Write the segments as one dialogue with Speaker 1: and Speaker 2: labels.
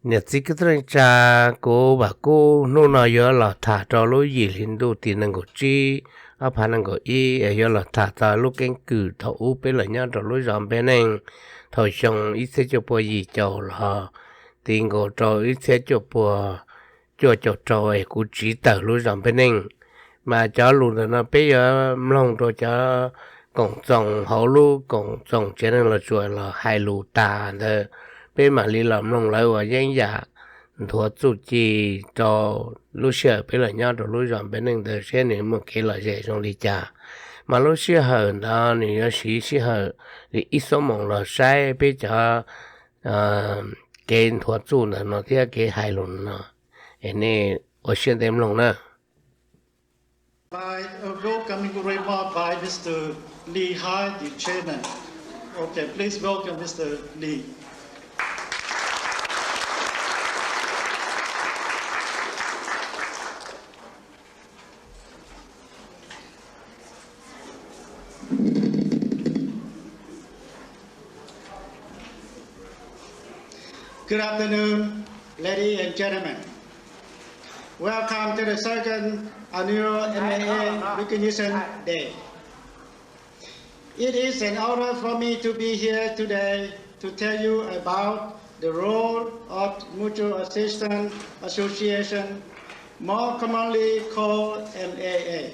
Speaker 1: nhật sĩ cái thằng cha cô bà cô nô nói giờ là thả cho lối gì liền đầu tiên năng có chi à phản năng có ý ở giờ là thả ta lúc cái cử thấu bên là nhau cho lối dọn bên này thôi xong ít sẽ cho bò gì cho là tiền có cho ít sẽ cho bò cho ấy cũng chỉ tờ lối dọn bên này mà cho luôn là nó bây giờ lòng cho cổng dòng hậu lu cổng dòng trên nên là chuột là hai lù tà thôi bên mà li làm lòng lại và danh giả thua chủ chỉ cho lúc xưa bên là nhau rồi lúc dọn bên nên từ xe này một cái là dễ trong đi trả mà lúc xưa hơn đó thì nó xí hơn thì ít số mong là sai bây giờ cái thua chủ là nó theo cái hai lùn nó này ở trên dem lòng nữa.
Speaker 2: By a welcoming remark by Mr. Lee Hai, the chairman. Okay, please welcome Mr. Lee. Good afternoon, ladies and gentlemen. Welcome to the second annual MAA Recognition Day. It is an honor for me to be here today to tell you about the role of Mutual Assistance Association, more commonly called MAA.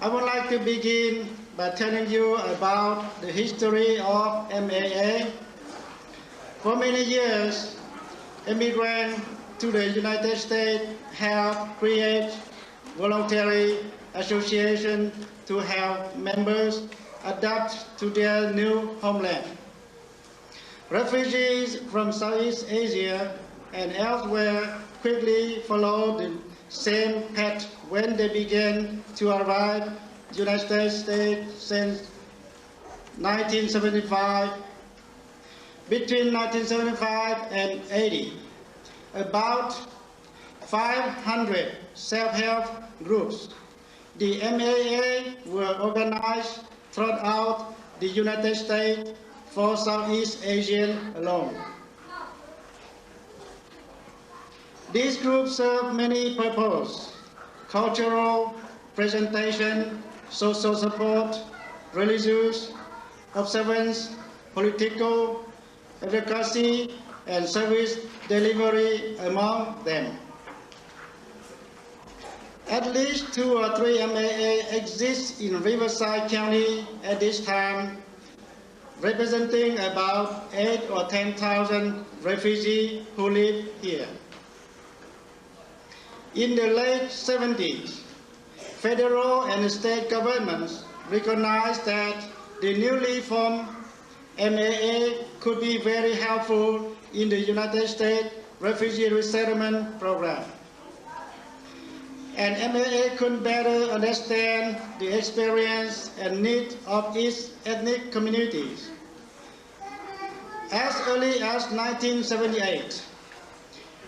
Speaker 2: I would like to begin by telling you about the history of MAA. For many years, immigrants to the United States have created voluntary associations to help members adapt to their new homeland. Refugees from Southeast Asia and elsewhere quickly followed the same path when they began to arrive in the United States since 1975. Between 1975 and 80, about 500 self-help groups, the MAA, were organized throughout the United States for Southeast Asian alone. These groups serve many purposes: cultural presentation, social support, religious observance, political advocacy, and service delivery among them. At least 2 or 3 MAA exist in Riverside County at this time, representing about 8 or 10,000 refugees who live here. In the late 70s, federal and state governments recognized that the newly formed MAA could be very helpful in the United States Refugee Resettlement Program. And MAA could better understand the experience and needs of its ethnic communities. As early as 1978,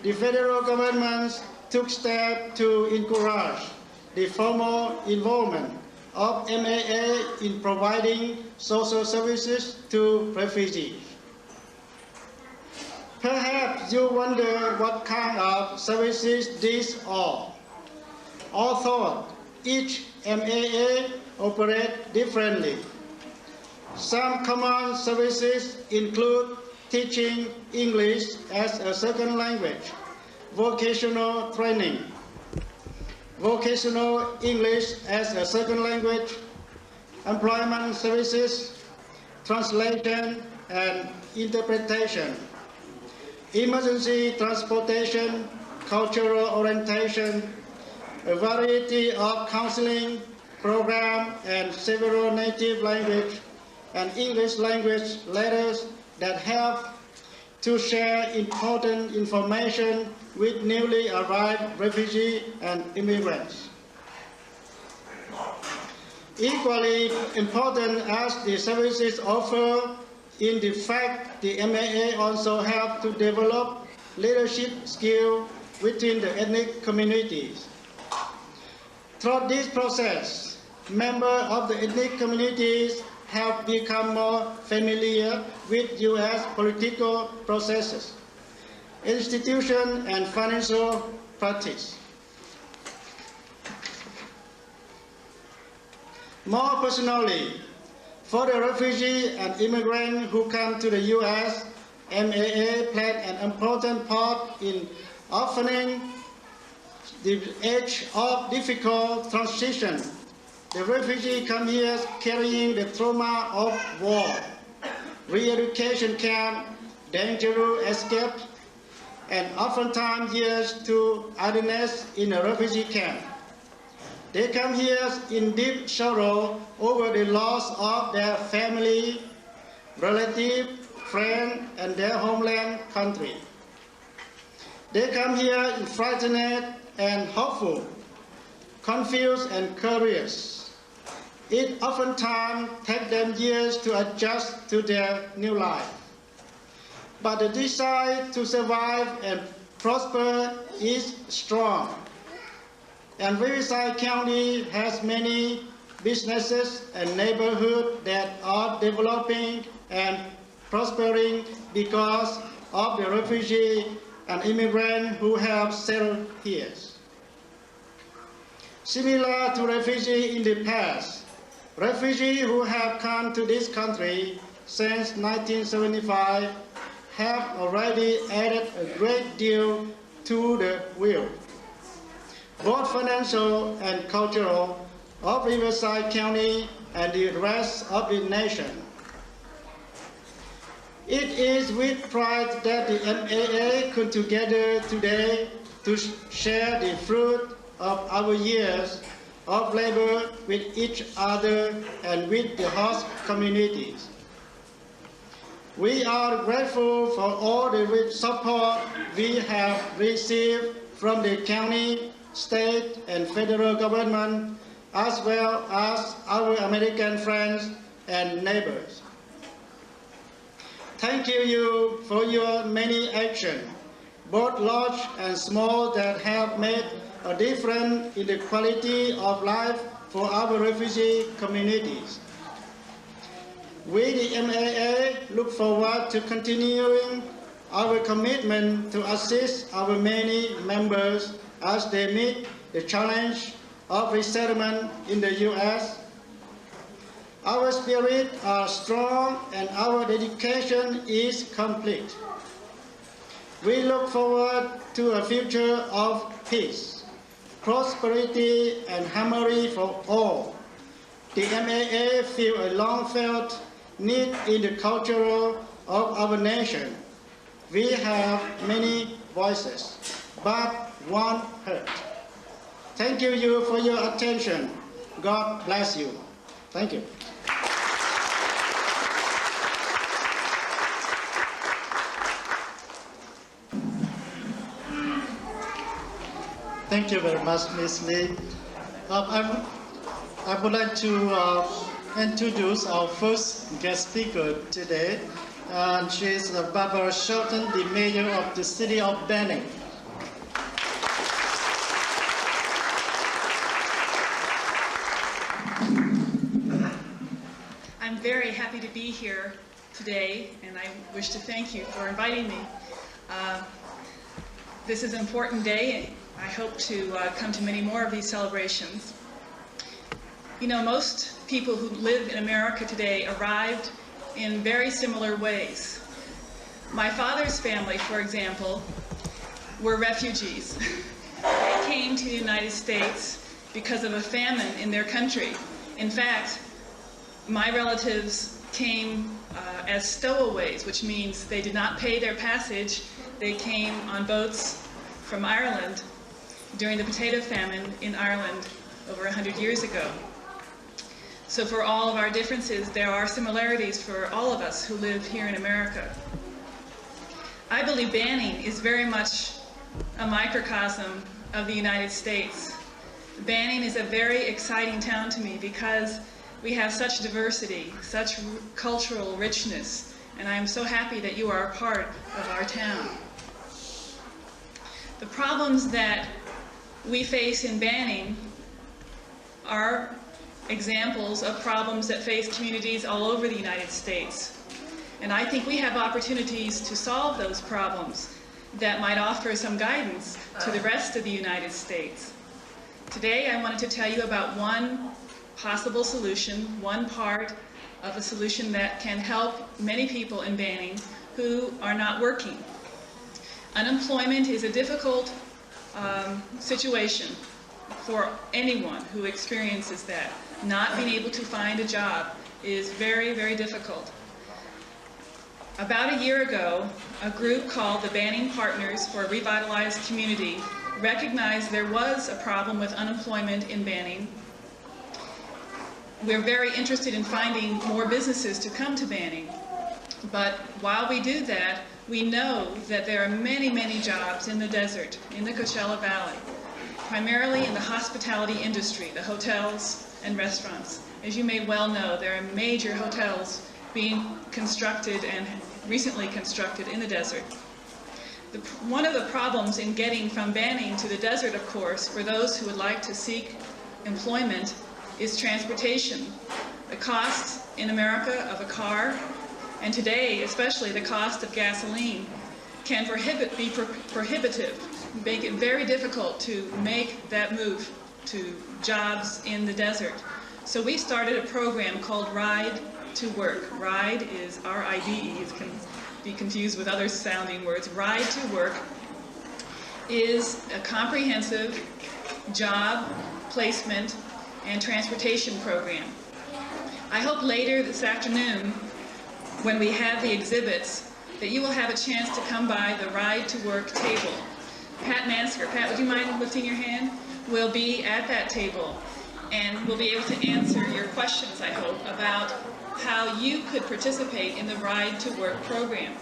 Speaker 2: the federal government took steps to encourage the formal involvement of MAA in providing social services to refugees. Perhaps you wonder what kind of services these are. Although each MAA operates differently. Some common services include teaching English as a second language, vocational training, vocational English as a second language, employment services, translation and interpretation, emergency transportation, cultural orientation, a variety of counseling programs, and several native language and English language letters that help to share important information with newly arrived refugees and immigrants. Equally important as the services offered, in the fact the MAA also help to develop leadership skills within the ethnic communities. Through this process, members of the ethnic communities have become more familiar with U.S. political processes institution, and financial practice. More personally, for the refugee and immigrant who come to the U.S., MAA played an important part in opening the age of difficult transition. The refugee come here carrying the trauma of war, re-education camp, dangerous escape, and oftentimes years to idleness in a refugee camp. They come here in deep sorrow over the loss of their family, relative, friend, and their homeland country. They come here frightened and hopeful, confused and curious. It oftentimes takes them years to adjust to their new life. But the desire to survive and prosper is strong. And Riverside County has many businesses and neighborhoods that are developing and prospering because of the refugee and immigrants who have settled here. Similar to refugees in the past, refugees who have come to this country since 1975 have already added a great deal to the will, both financial and cultural, of Riverside County and the rest of the nation. It is with pride that the MAA comes together today to share the fruit of our years of labor with each other and with the host communities. We are grateful for all the support we have received from the county, state, and federal government, as well as our American friends and neighbors. Thank you for your many actions, both large and small, that have made a difference in the quality of life for our refugee communities. We, the MAA, look forward to continuing our commitment to assist our many members as they meet the challenge of resettlement in the U.S. Our spirits are strong and our dedication is complete. We look forward to a future of peace, prosperity, and harmony for all. The MAA feels a long-felt need in the culture of our nation. We have many voices, but one heart. Thank you for your attention. God bless you. Thank you.
Speaker 3: Thank you very much, Ms. Lee. I would like to introduce our first guest speaker today. She is Barbara Shelton, the mayor of the city of Banning.
Speaker 4: I'm very happy to be here today, and I wish to thank you for inviting me. This is an important day. I hope to come to many more of these celebrations. You know, most people who live in America today arrived in very similar ways. My father's family, for example, were refugees. They came to the United States because of a famine in their country. In fact, my relatives came as stowaways, which means they did not pay their passage. They came on boats from Ireland during the potato famine in Ireland over 100 years ago. So for all of our differences, there are similarities for all of us who live here in America. I believe Banning is very much a microcosm of the United States. Banning is a very exciting town to me because we have such diversity, such cultural richness, and I am so happy that you are a part of our town. The problems that we face in Banning are examples of problems that face communities all over the United States. And I think we have opportunities to solve those problems. that might offer some guidance to the rest of the United States. Today I wanted to tell you about one possible solution, one part of a solution that can help many people in Banning who are not working. Unemployment is a difficult situation for anyone who experiences that. Not being able to find a job is very, very difficult. About a year ago, a group called the Banning Partners for a Revitalized Community recognized there was a problem with unemployment in Banning. We're very interested in finding more businesses to come to Banning. But while we do that, we know that there are many, many jobs in the desert, in the Coachella Valley, primarily in the hospitality industry, the hotels and restaurants. As you may well know, there are major hotels being constructed and recently constructed in the desert. One of the problems in getting from Banning to the desert, of course, for those who would like to seek employment is transportation. The cost in America of a car, and today especially the cost of gasoline, can be prohibitive, make it very difficult to make that move to jobs in the desert. So we started a program called Ride to Work. Ride is R-I-D-E, it can be confused with other sounding words. Ride to Work is a comprehensive job placement and transportation program. I hope later this afternoon, when we have the exhibits, that you will have a chance to come by the Ride to Work table. Pat Mansker, Pat, would you mind lifting your hand? We'll be at that table, and we'll be able to answer your questions, I hope, about how you could participate in the Ride to Work program.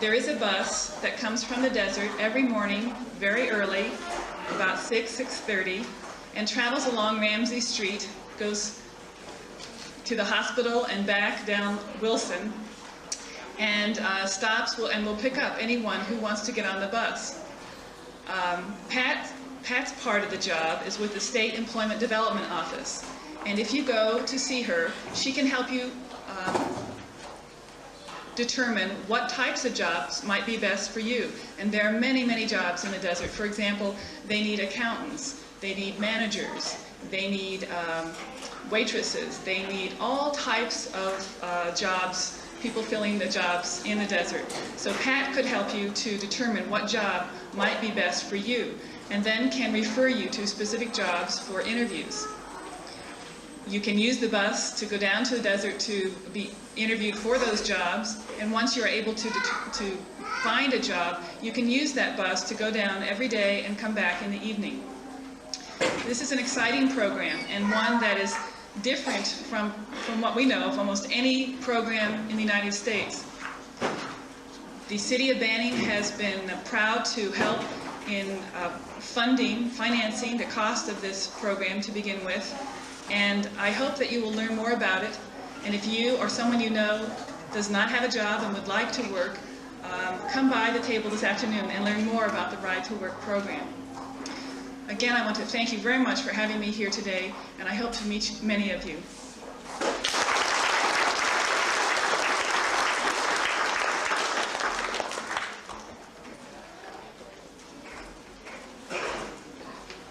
Speaker 4: There is a bus that comes from the desert every morning, very early, about 6:30, and travels along Ramsey Street, goes to the hospital and back down Wilson, and stops and will pick up anyone who wants to get on the bus. Pat's part of the job is with the State Employment Development Office, and if you go to see her, she can help you determine what types of jobs might be best for you. And there are many, many jobs in the desert. For example, they need accountants, they need managers, they need waitresses, they need all types of jobs, people filling the jobs in the desert. So Pat could help you to determine what job might be best for you, and then can refer you to specific jobs for interviews. You can use the bus to go down to the desert to be interviewed for those jobs, and once you're able to find a job, you can use that bus to go down every day and come back in the evening. This is an exciting program, and one that is different from what we know of almost any program in the United States. The City of Banning has been proud to help in financing the cost of this program to begin with, and I hope that you will learn more about it. And if you or someone you know does not have a job and would like to work, come by the table this afternoon and learn more about the Ride to Work program. Again, I want to thank you very much for having me here today, and I hope to meet many of you.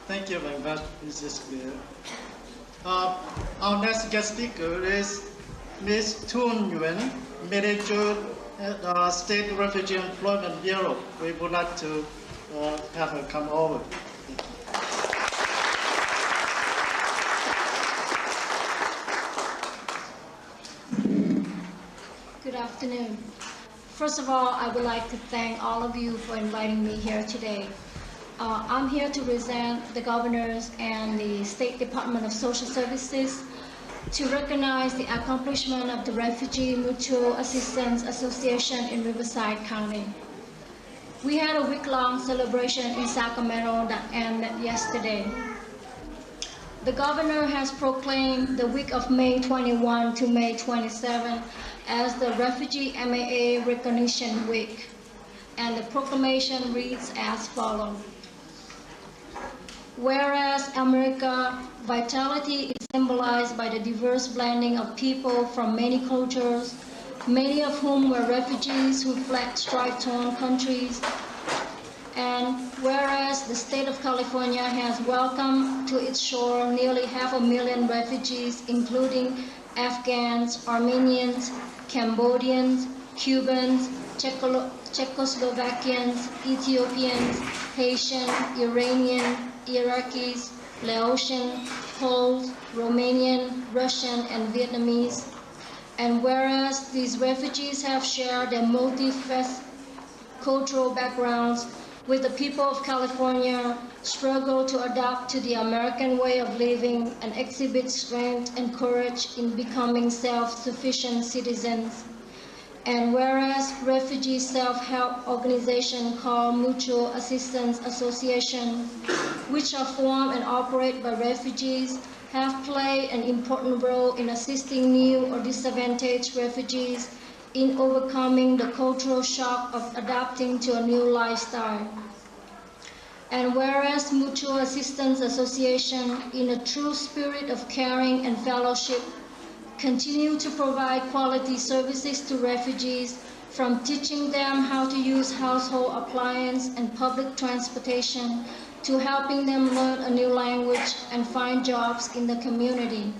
Speaker 3: Thank you very much, Mrs. Spear. Our next guest speaker is Ms. Thun Nguyen, Manager at the State Refugee Employment Bureau. We would like to have her come over.
Speaker 5: Good afternoon. First of all, I would like to thank all of you for inviting me here today. I'm here to present the governors and the State Department of Social Services to recognize the accomplishment of the Refugee Mutual Assistance Association in Riverside County. We had a week-long celebration in Sacramento that ended yesterday. The governor has proclaimed the week of May 21 to May 27 as the Refugee MAA Recognition Week, and the proclamation reads as follows. Whereas America's vitality is symbolized by the diverse blending of people from many cultures, many of whom were refugees who fled strife-torn countries, And whereas the state of California has welcomed to its shore nearly 500,000 refugees, including Afghans, Armenians, Cambodians, Cubans, Czechoslovakians, Ethiopians, Haitian, Iranian, Iraqis, Laotian, Poles, Romanian, Russian, and Vietnamese. And whereas these refugees have shared their multicultural backgrounds with the people of California, struggle to adapt to the American way of living and exhibit strength and courage in becoming self-sufficient citizens. And whereas refugee self-help organizations called Mutual Assistance Association, which are formed and operate by refugees, have played an important role in assisting new or disadvantaged refugees in overcoming the cultural shock of adapting to a new lifestyle. And whereas Mutual Assistance Association, in a true spirit of caring and fellowship, continue to provide quality services to refugees, from teaching them how to use household appliances and public transportation, to helping them learn a new language and find jobs in the community.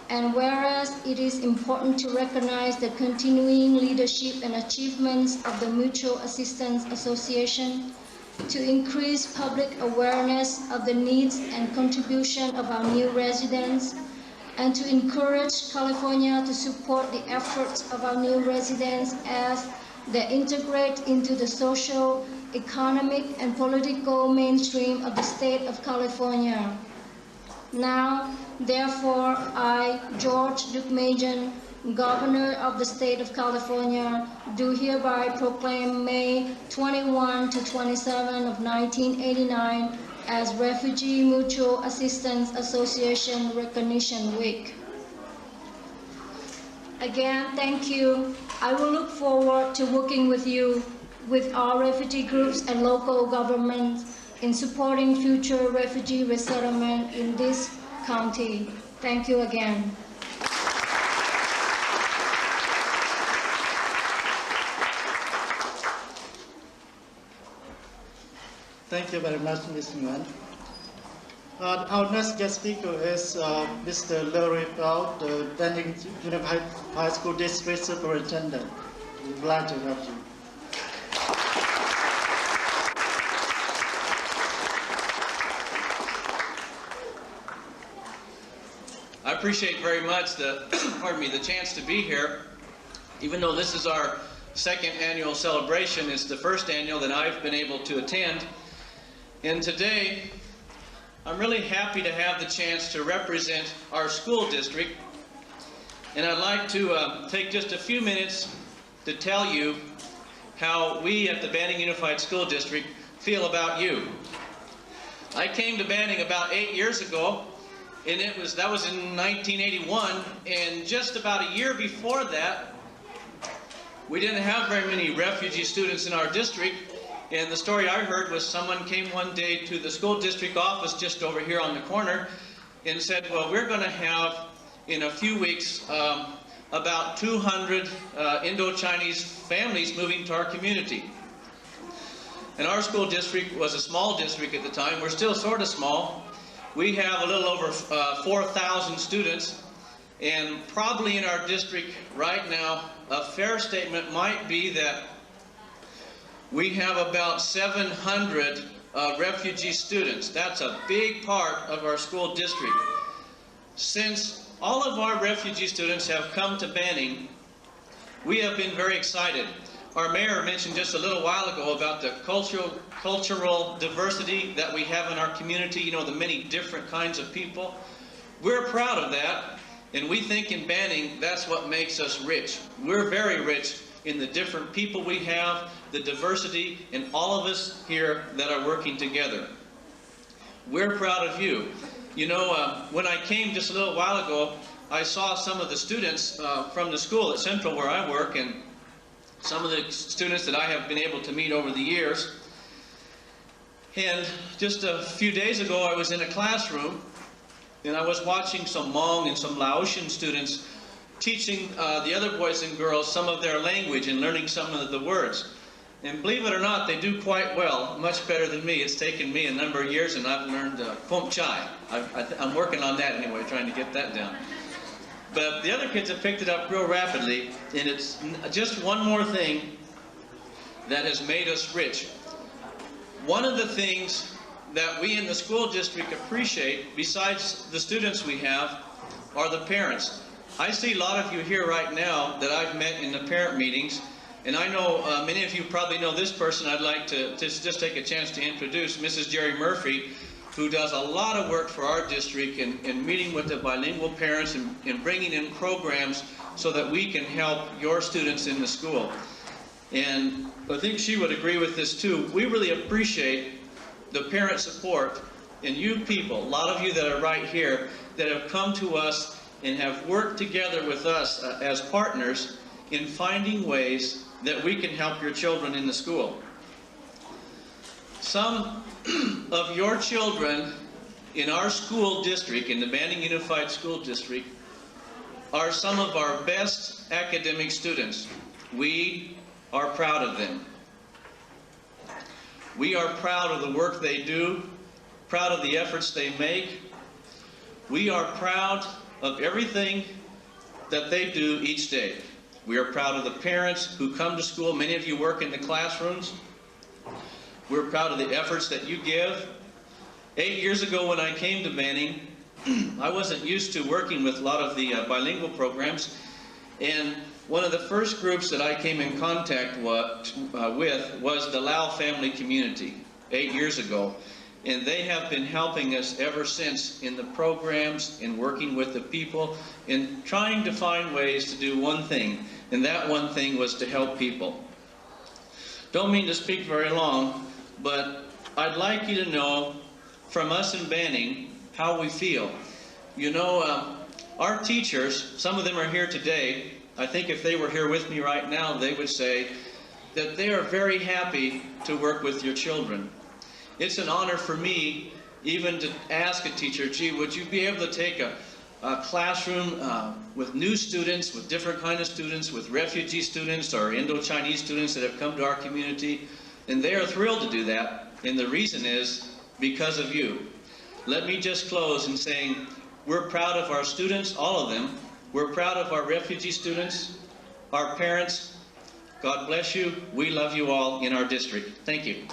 Speaker 5: And whereas it is important to recognize the continuing leadership and achievements of the Mutual Assistance Association, to increase public awareness of the needs and contribution of our new residents, and to encourage California to support the efforts of our new residents as they integrate into the social, economic, and political mainstream of the state of California. Now, therefore, I, George Deukmejian, Governor of the State of California, do hereby proclaim May 21 to 27 of 1989 as Refugee Mutual Assistance Association Recognition Week. Again, thank you. I will look forward to working with you, with our refugee groups and local governments in supporting future refugee resettlement in this county. Thank you again.
Speaker 3: Thank you very much, Ms. Nguyen. Our next guest speaker is Mr. Larry Piav, the Banning Unified High School District Superintendent. We're glad to have you.
Speaker 6: I appreciate very much the, the chance to be here. Even though this is our second annual celebration, it's the first annual that I've been able to attend. And today, I'm really happy to have the chance to represent our school district. And I'd like to take just a few minutes to tell you how we at the Banning Unified School District feel about you. I came to Banning about 8 years ago, and that was in 1981, and just about a year before that, we didn't have very many refugee students in our district. And the story I heard was someone came one day to the school district office just over here on the corner and said, well, we're going to have, in a few weeks, about 200 Indo-Chinese families moving to our community. And our school district was a small district at the time. We're still sort of small. We have a little over 4,000 students. And probably in our district right now, a fair statement might be that we have about 700 refugee students. That's a big part of our school district. Since all of our refugee students have come to Banning, we have been very excited. Our mayor mentioned just a little while ago about the cultural diversity that we have in our community, you know, the many different kinds of people. We're proud of that, and we think in Banning that's what makes us rich. We're very rich in the different people we have, the diversity, and all of us here that are working together. We're proud of you. You know, when I came just a little while ago, I saw some of the students from the school at Central where I work, and some of the students that I have been able to meet over the years. And just a few days ago, I was in a classroom, and I was watching some Hmong and some Laotian students teaching the other boys and girls some of their language and learning some of the words. And believe it or not, they do quite well, much better than me. It's taken me a number of years, and I've learned Khom Chai. I'm working on that anyway, trying to get that down. But the other kids have picked it up real rapidly, and it's just one more thing that has made us rich. One of the things that we in the school district appreciate, besides the students we have, are the parents. I see a lot of you here right now that I've met in the parent meetings, and I know many of you probably know this person. I'd like to just take a chance to introduce Mrs. Jerry Murphy, who does a lot of work for our district in meeting with the bilingual parents and bringing in programs so that we can help your students in the school. And I think she would agree with this too. We really appreciate the parent support, and you people, a lot of you that are right here, that have come to us and have worked together with us as partners in finding ways that we can help your children in the school. Some of your children in our school district, in the Banning Unified School District, are some of our best academic students. We are proud of them. We are proud of the work they do, proud of the efforts they make. We are proud of everything that they do each day. We are proud of the parents who come to school. Many of you work in the classrooms. We're proud of the efforts that you give. 8 years ago when I came to Banning, I wasn't used to working with a lot of the bilingual programs, and one of the first groups that I came in contact with was the Lao family community 8 years ago. And they have been helping us ever since in the programs, in working with the people, in trying to find ways to do one thing. And that one thing was to help people. Don't mean to speak very long, but I'd like you to know from us in Banning how we feel. You know, our teachers, some of them are here today. I think if they were here with me right now, they would say that they are very happy to work with your children. It's an honor for me even to ask a teacher, gee, would you be able to take a classroom with new students, with different kind of students, with refugee students or Indo-Chinese students that have come to our community? And they are thrilled to do that, and the reason is because of you. Let me just close in saying we're proud of our students, all of them. We're proud of our refugee students, our parents. God bless you. We love you all in our district. Thank you.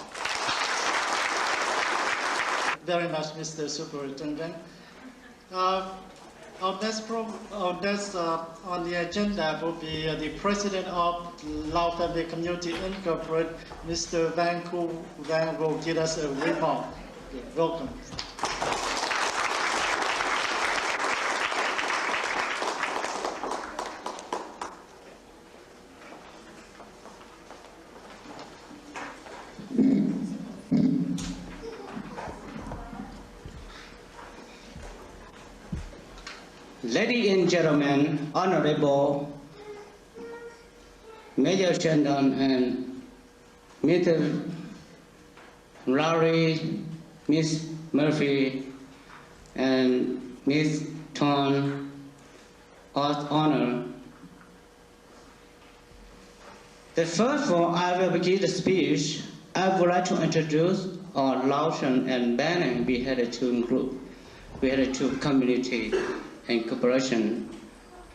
Speaker 3: Very much, Mr. Superintendent. Our next on the agenda will be the President of Lao Family Community Incorporated, Mr. Van will give us a remark. Welcome.
Speaker 7: Ladies and gentlemen, Honorable Major Shandon and Mr. Larry, Miss Murphy, and Miss Ton, honor. The first one, I will begin the speech. I would like to introduce our Laotian and Banning. We had a two group. We had a two community and cooperation.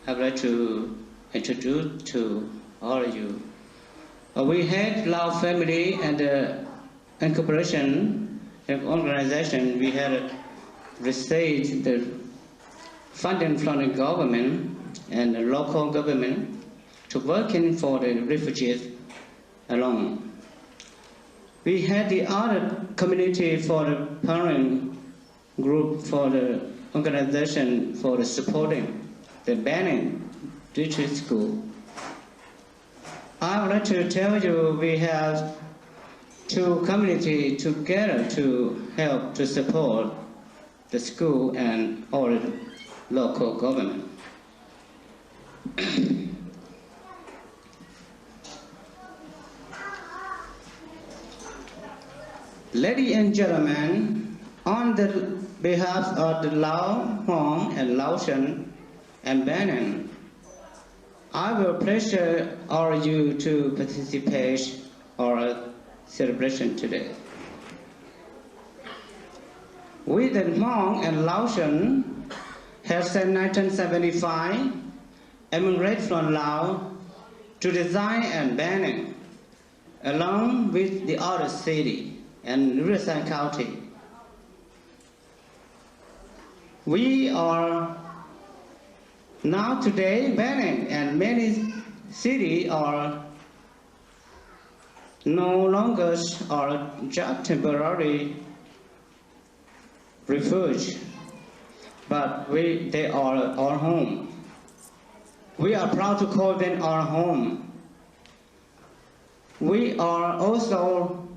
Speaker 7: I would like to introduce to all of you. We had Lao family and cooperation and organization. We had received the funding from the government and the local government to working for the refugees alone. We had the other community for the parent group for the organization for the supporting the Banning district school. I would like to tell you we have two communities together to help to support the school and all the local government. Ladies and gentlemen, on the behalf of the Lao, Hmong, and Laotian and Banning, I will pleasure all of you to participate our celebration today. We, the Hmong and Laotian, have since 1975 emigrated from Laos to design and Banning, along with the other city and Riverside County. We are now today Banning and many cities are no longer are just temporary refuge, but they are our home. We are proud to call them our home. We are also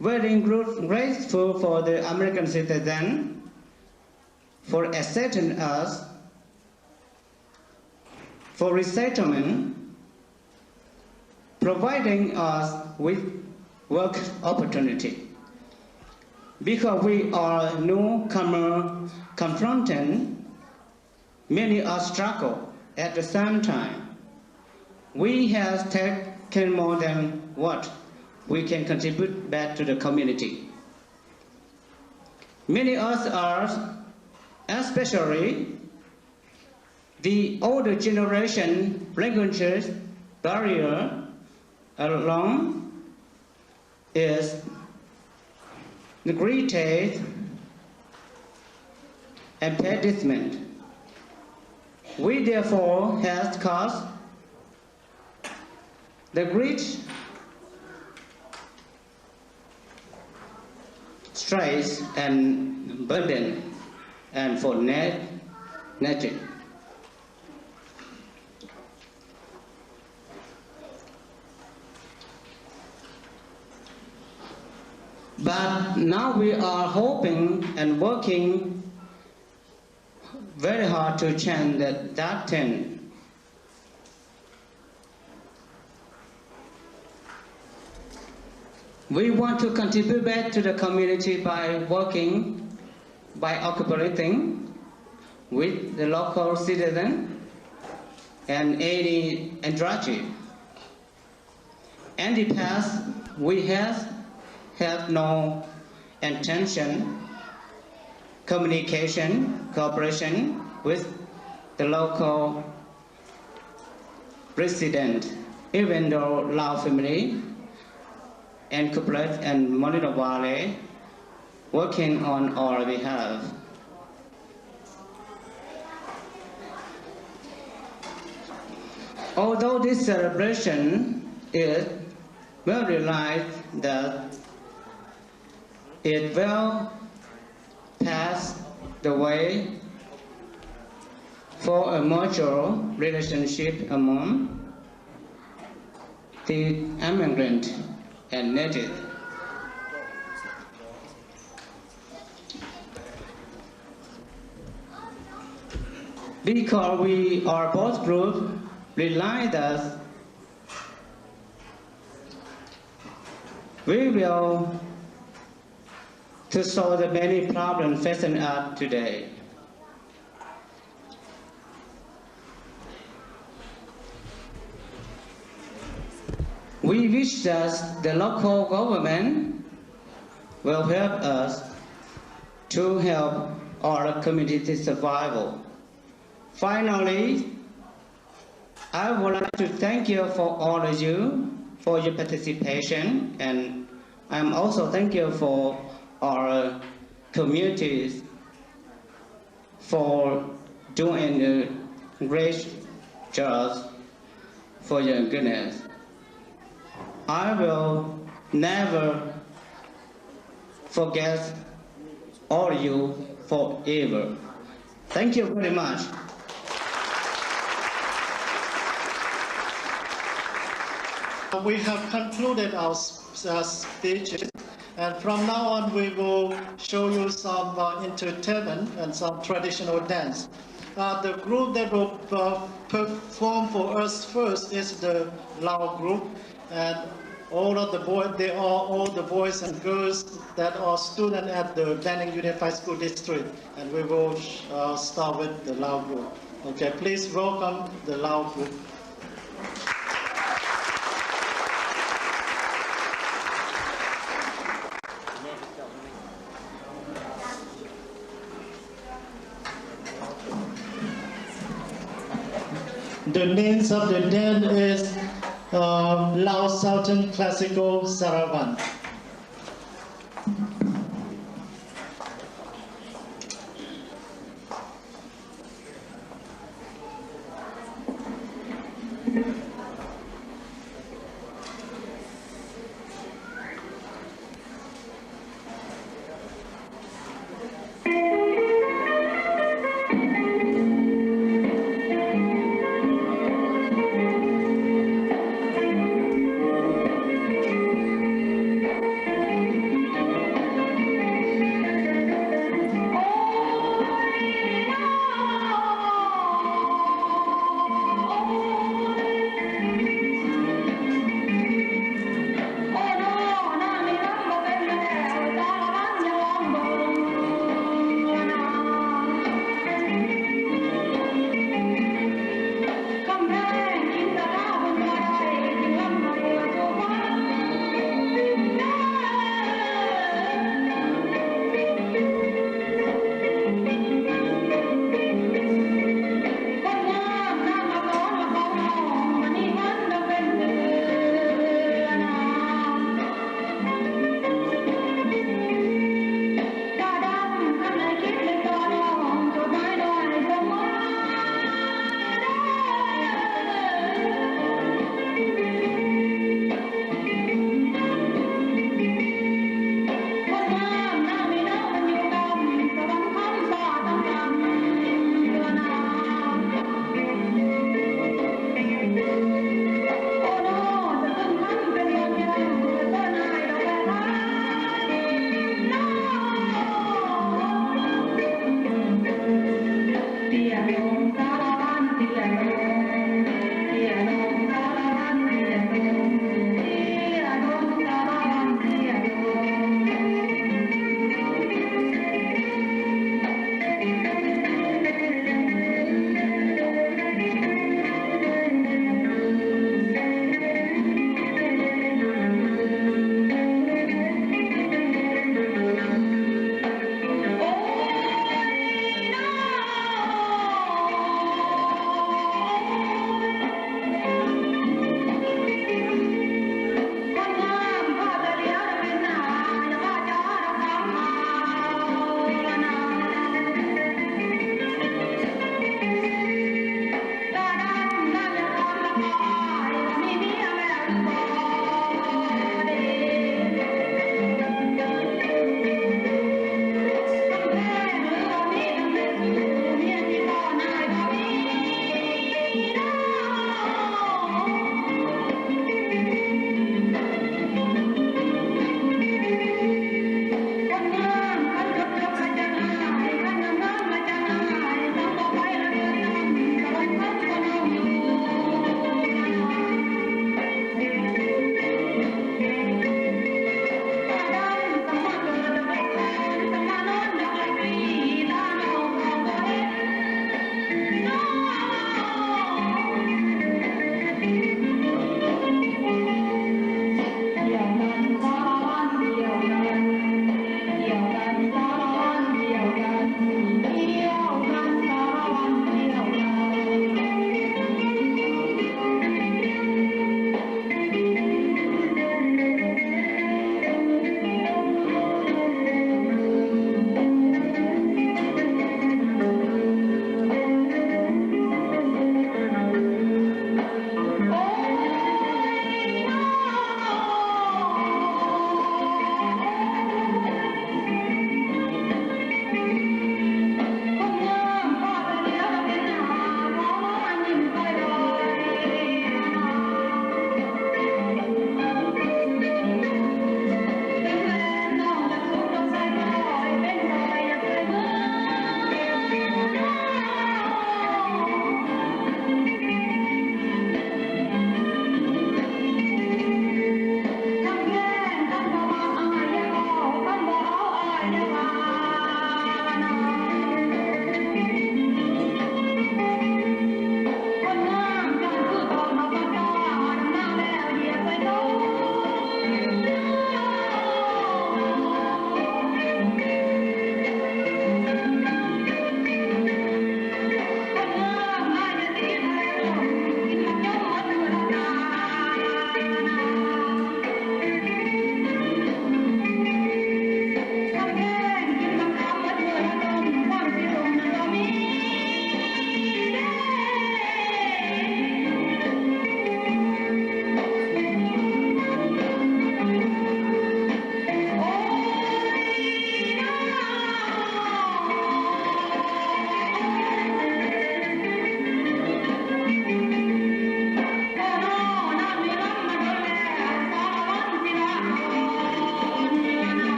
Speaker 7: very grateful for the American citizen for accepting us, for resettlement, providing us with work opportunity. Because we are newcomer confronting many are struggle at the same time. We have taken more than what we can contribute back to the community. Many of us are, especially the older generation, languages barrier alone is the greatest impediment. We therefore have caused the great stress and burden and for nature. But now we are hoping and working very hard to change that trend. We want to contribute back to the community by working, by cooperating with the local citizen and any industry. In the past, we have no intention, communication, cooperation with the local resident, even though Lao family and corporate and Molino Valley working on our behalf. Although this celebration is well realized that it will pass the way for a mutual relationship among the immigrant and native. Because we are both groups rely that we will to solve the many problems facing us today. We wish that the local government will help us to help our community survival. Finally, I would like to thank you for all of you for your participation, and I'm also thank you for our communities for doing a great job for your goodness. I will never forget all of you forever. Thank you very much.
Speaker 3: We have concluded our speeches, and from now on we will show you some entertainment and some traditional dance. The group that will perform for us first is the Lao group, and all of the boys, they are all the boys and girls that are students at the Banning Unified School District, and we will start with the Lao group. Okay, please welcome the Lao group. The names of the dance is Lao Southern Classical Saravan.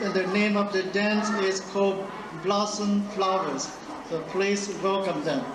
Speaker 3: and the name of the dance is called Blossom Flowers. So please welcome them.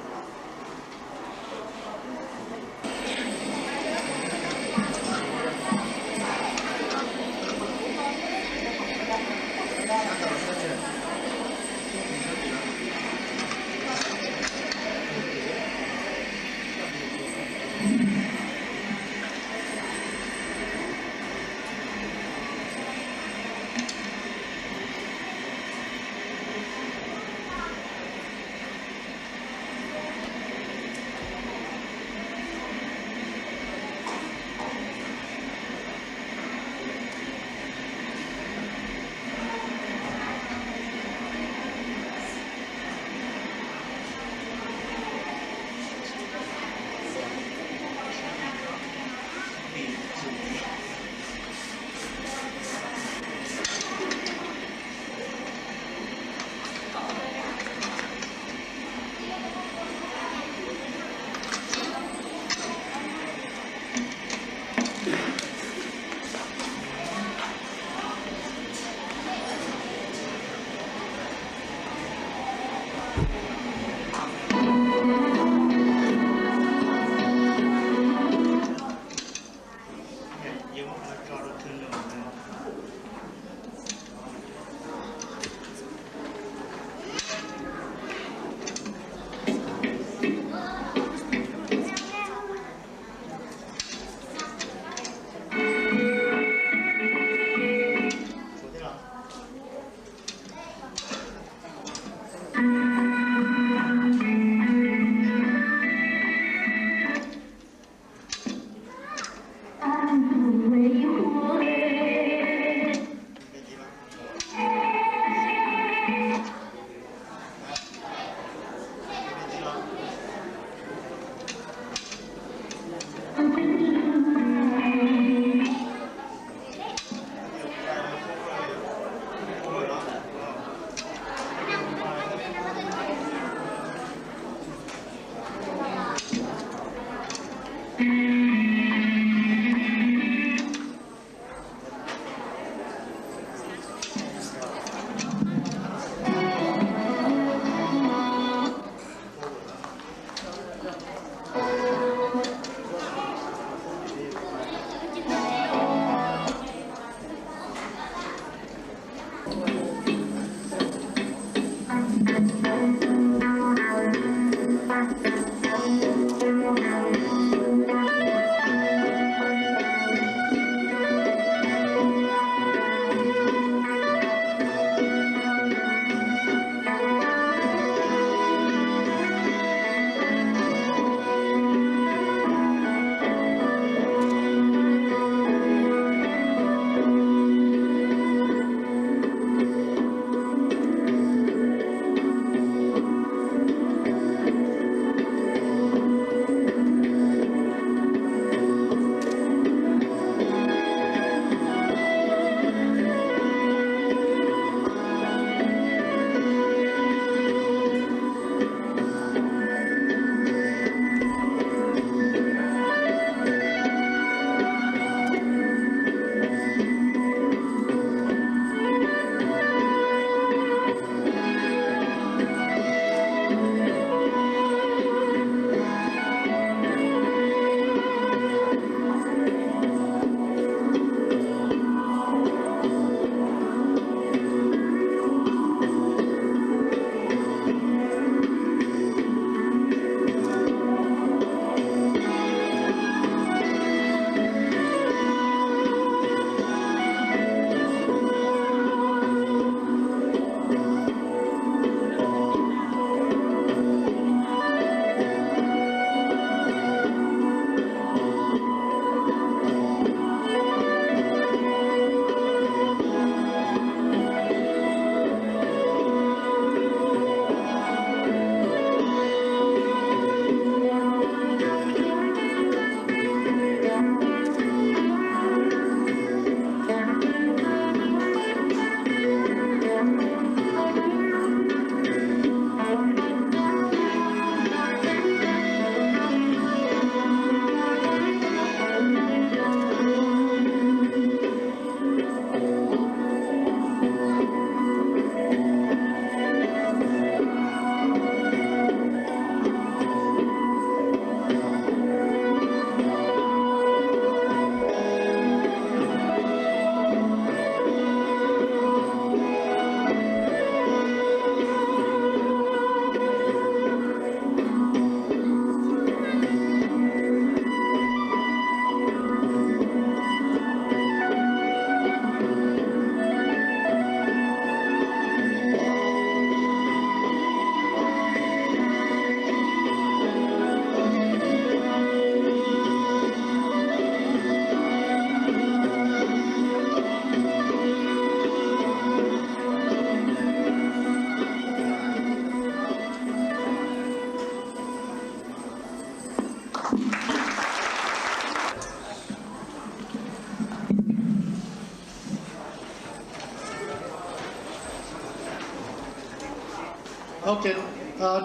Speaker 3: Okay,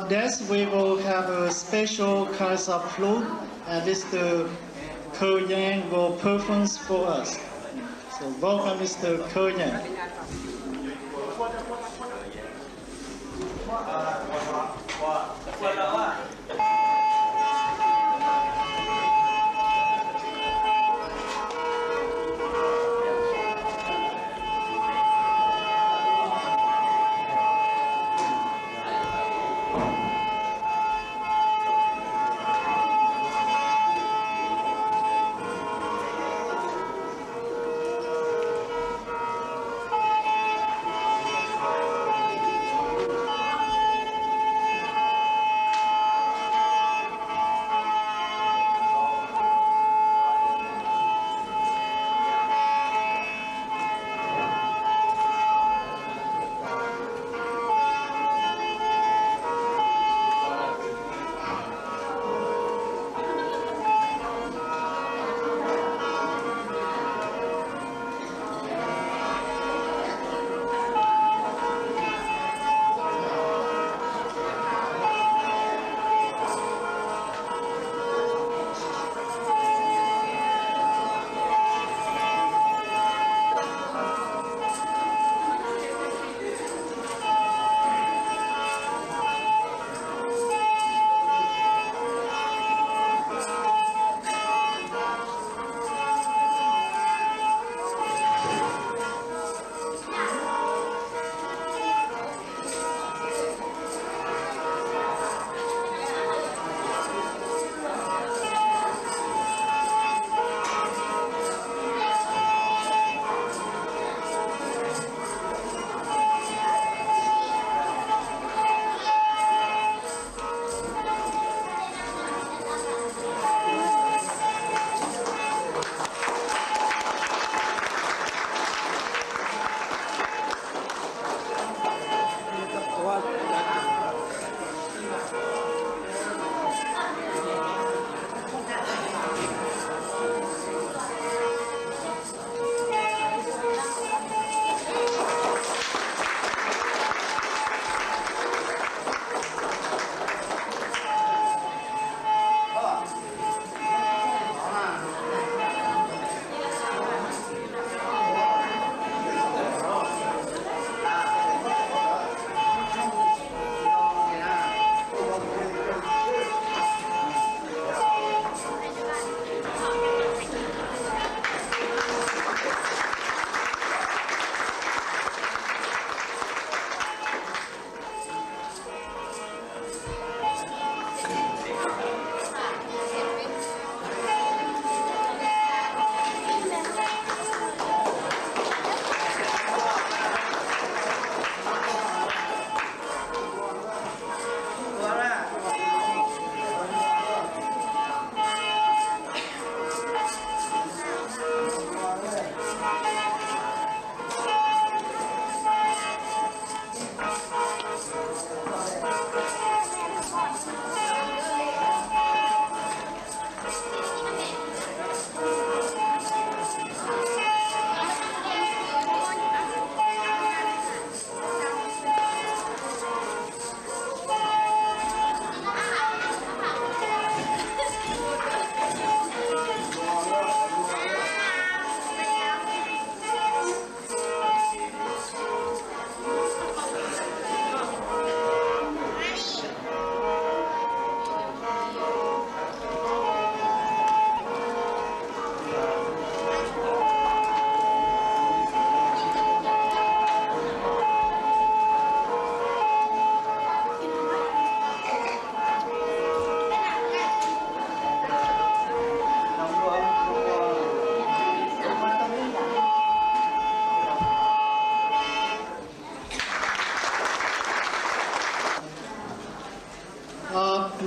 Speaker 3: next we will have a special kinds of flute, and Mr. Ko Yang will perform for us. So welcome, Mr. Ko Yang.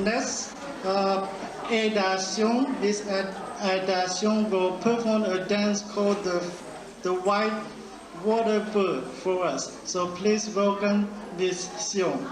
Speaker 3: Next, Adation. This Adation will perform a dance called the White Water Bird for us. So please welcome Miss Xiong.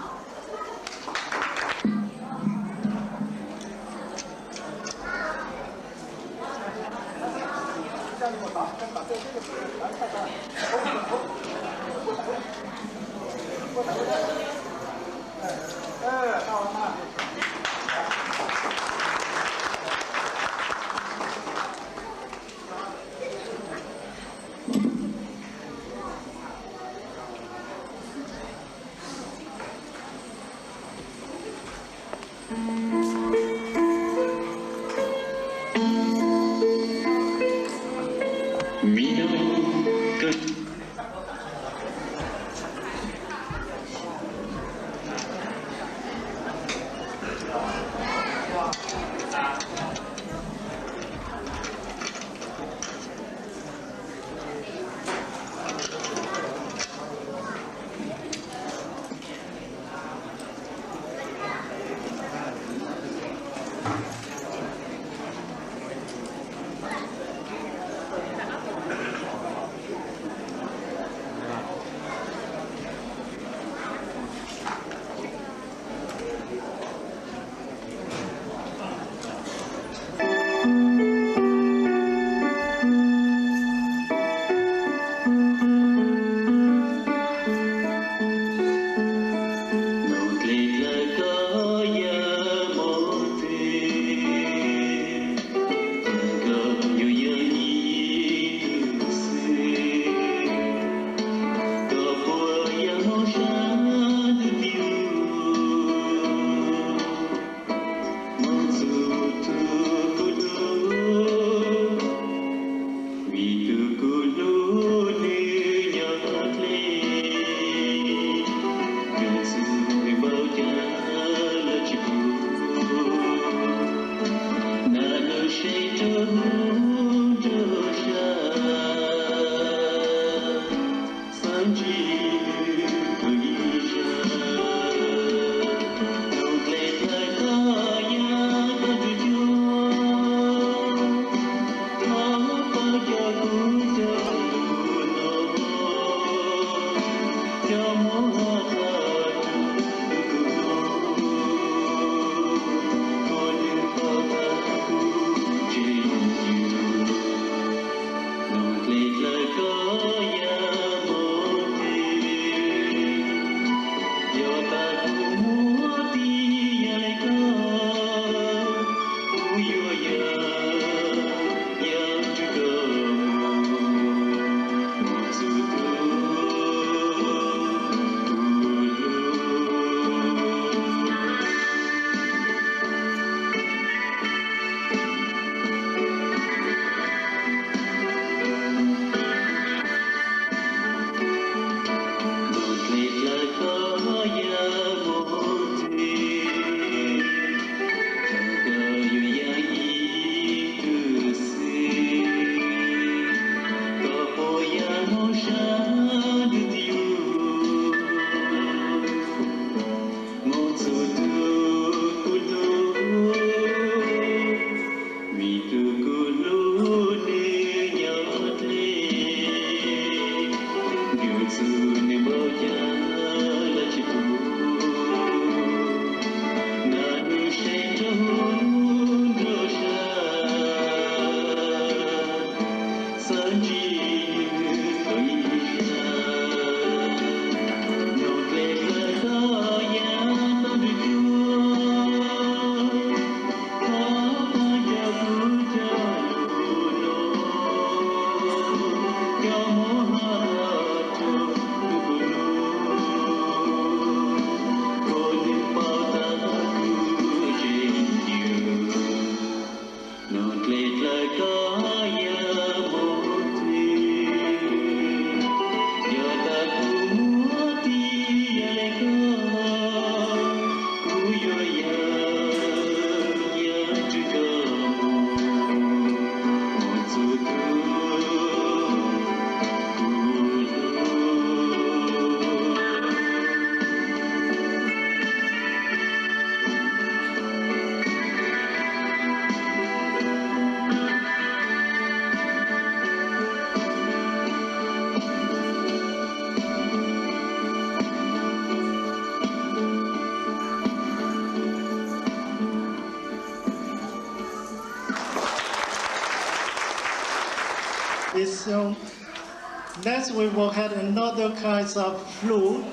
Speaker 3: Next we will have another kind of flute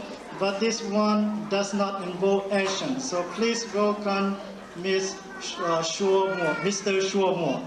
Speaker 3: but this one does not involve action. So please welcome Mr. Shurmore.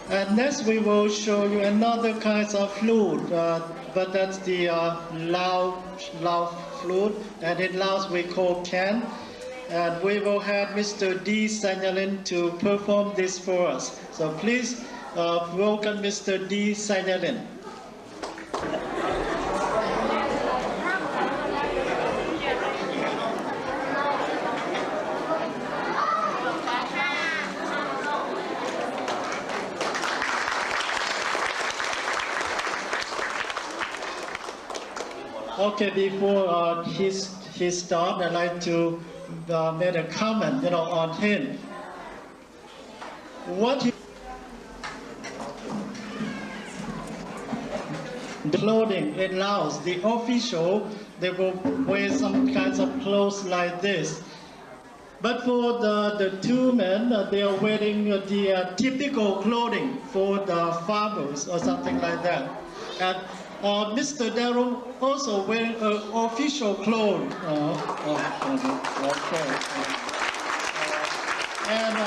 Speaker 3: And next we will show you another kind of flute but that's the Lao flute, and in Laos we call can. And we will have Mr. D. Sanyalin to perform this for us. So please welcome Mr. D. Sanyalin. Okay, before he starts, I'd like to make a comment, on him. The clothing in Laos, the official, they will wear some kinds of clothes like this. But for the two men, they are wearing the typical clothing for the farmers or something like that. And Mr. Darrow also wearing official clothes. Okay. And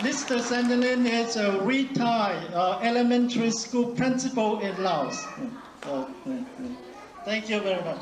Speaker 3: Mr. Sandalin is a retired elementary school principal in Laos. Thank you very much.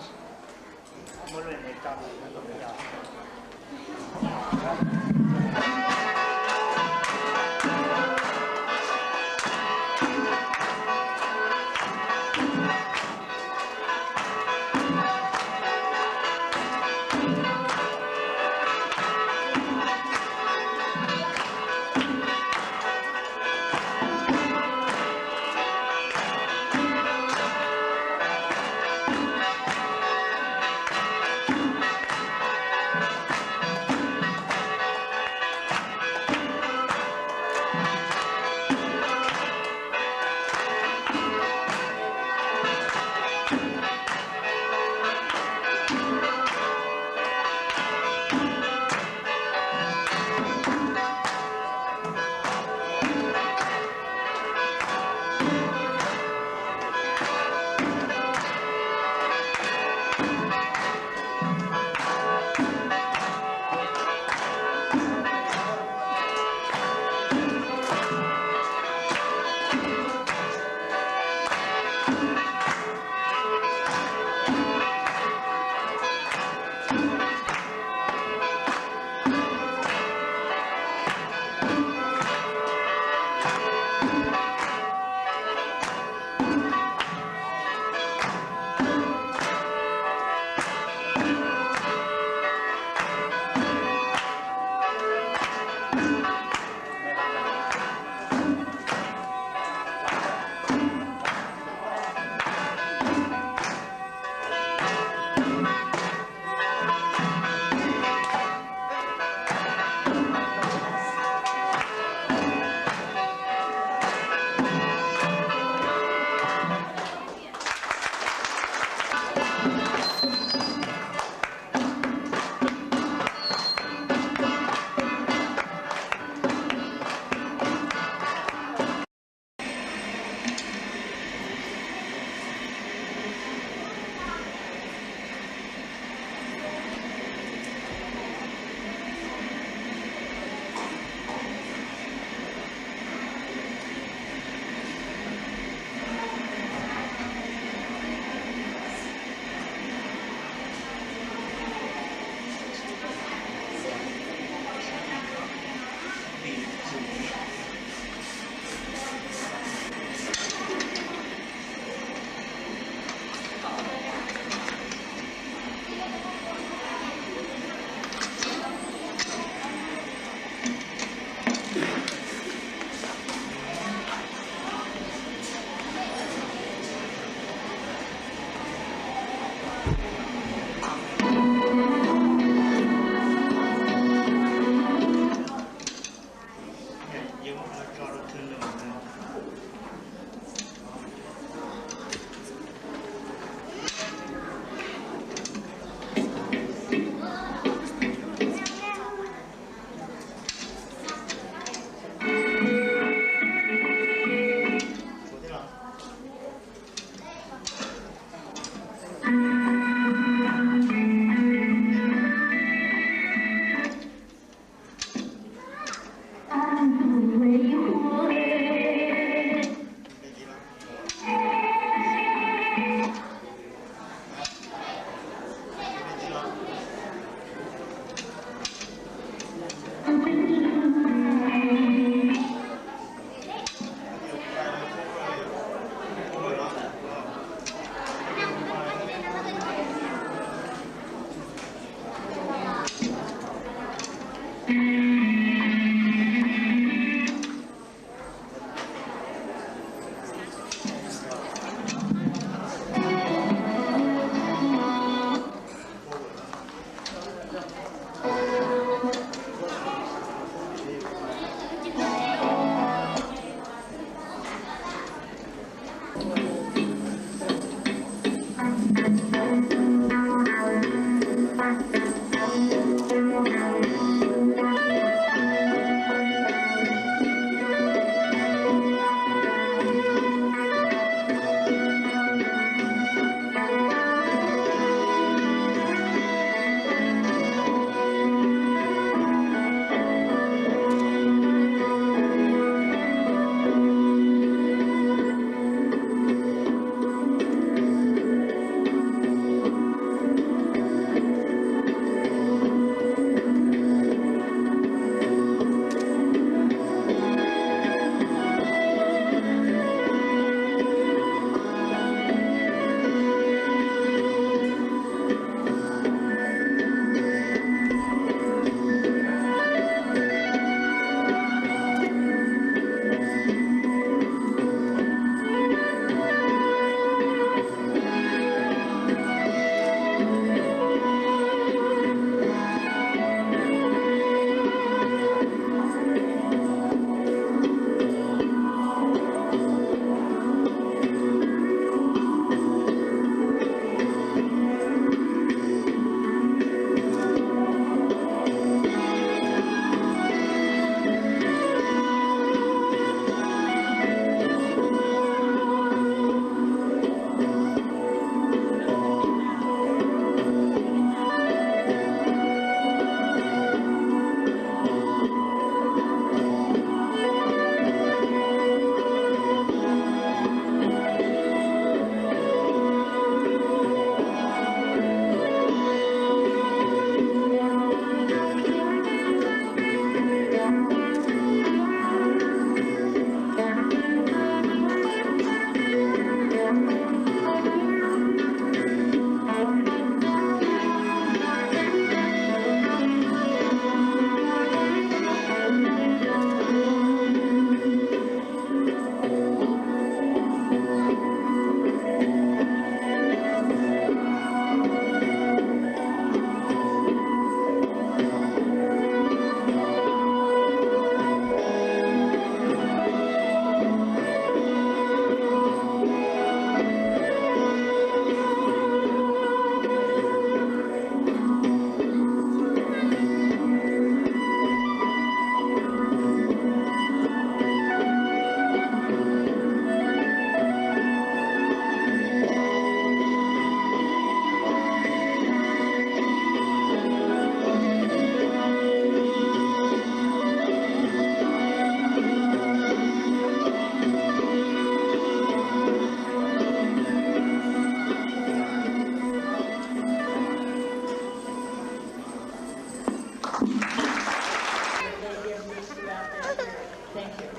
Speaker 8: Thank you.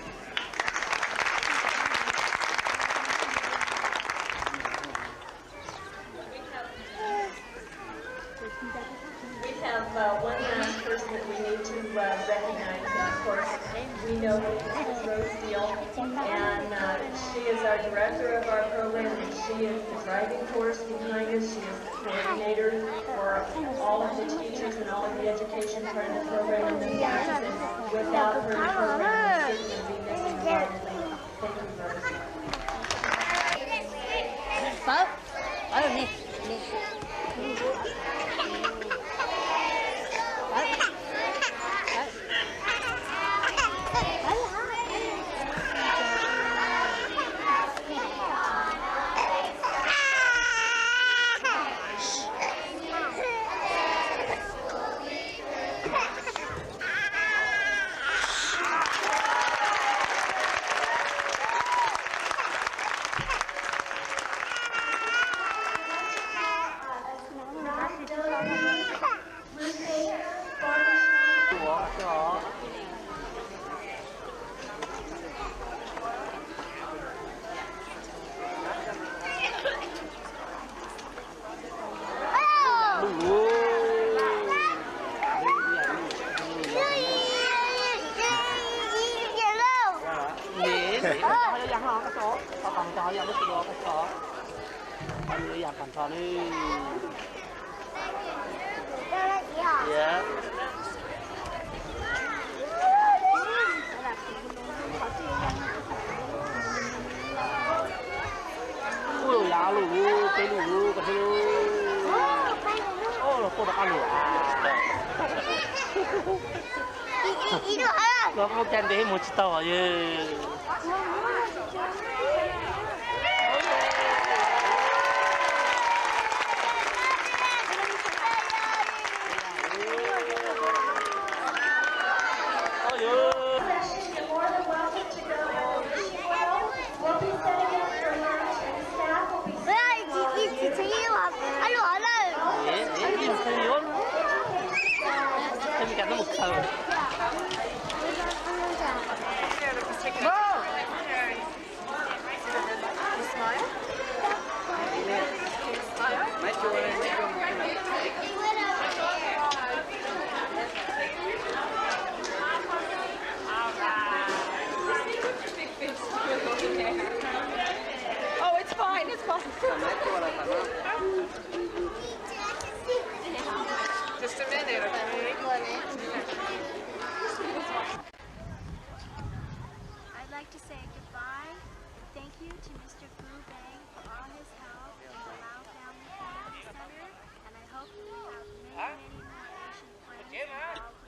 Speaker 8: We have one last person that we need to recognize. Of course, we know Mrs. Rose Steele, and she is our director of our program, and she is the driving force behind us. She is the coordinator for all of the teachers and all of the education part of the program in the classes, and without her, the program would certainly be missing a lot of things. Thank you, Rose.
Speaker 9: Oh, it's fine, it's fine. Just a minute, okay?
Speaker 10: I'd like to say goodbye. Thank you to Mr. Fu Bang for all his help in the Lao Family Community Center, and I hope we have many, many more Asian friends involved